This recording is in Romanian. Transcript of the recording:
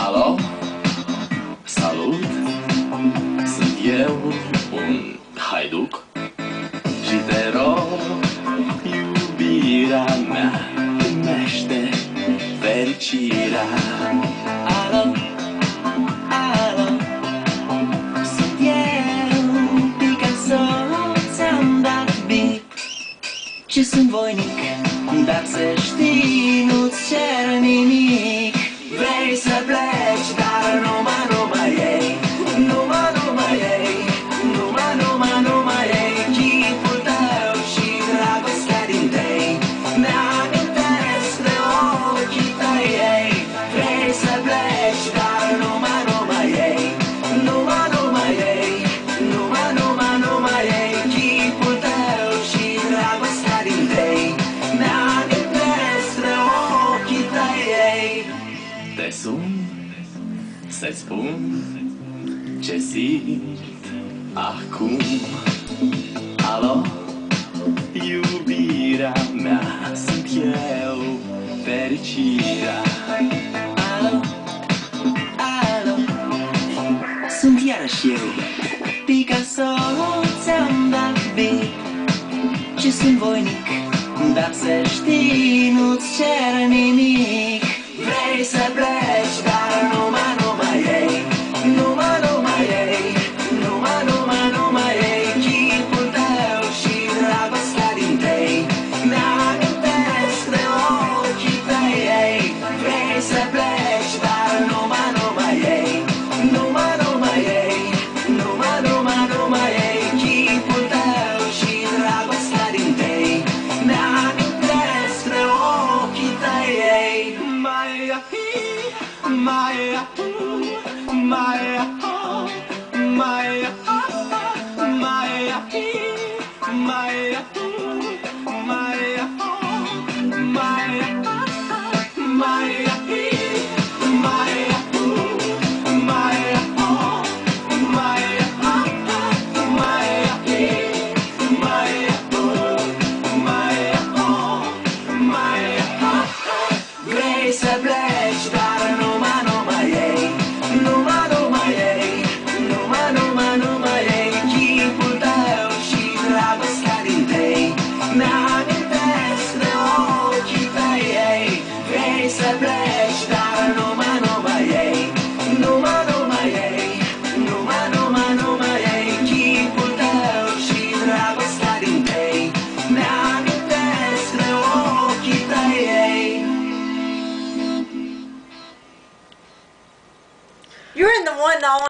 Alo? Salut! Sunt eu, un haiduc, și te rog, iubirea mea, primește fericirea. Alo? Alo? Sunt eu, Picasso, ți-am dat bip și sunt voinic, dar să știi, nu-ți cer nimic. Vrei să pleci, dar numai ei, numai ei, numai ei, chipul tău și dragostea din tei mi-amintesc de ochii tăi ei. Vrei să pleci, dar numai ei, numai ei, numai ei, chipul tău și dragostea din tei mi-amintesc de ochii tăi ei. Te sun să-ți spun ce simt acum. Alo? Iubirea mea, sunt eu, fericirea. Alo? Alo? Sunt iarăși eu, Picasso, ți-am dat bip și sunt voinic, dar să știi, nu-ți cer nimic. Vrei să pleci, dar numai ei, numai ei, numai ei, chipul tău și dragostea din tei mi-amintesc de ochii tăi ei. Vrei să pleci, dar numai ei, numai ei, numai ei, chipul tău și dragostea din tei mi-amintesc de ochii tăi ei. Maya,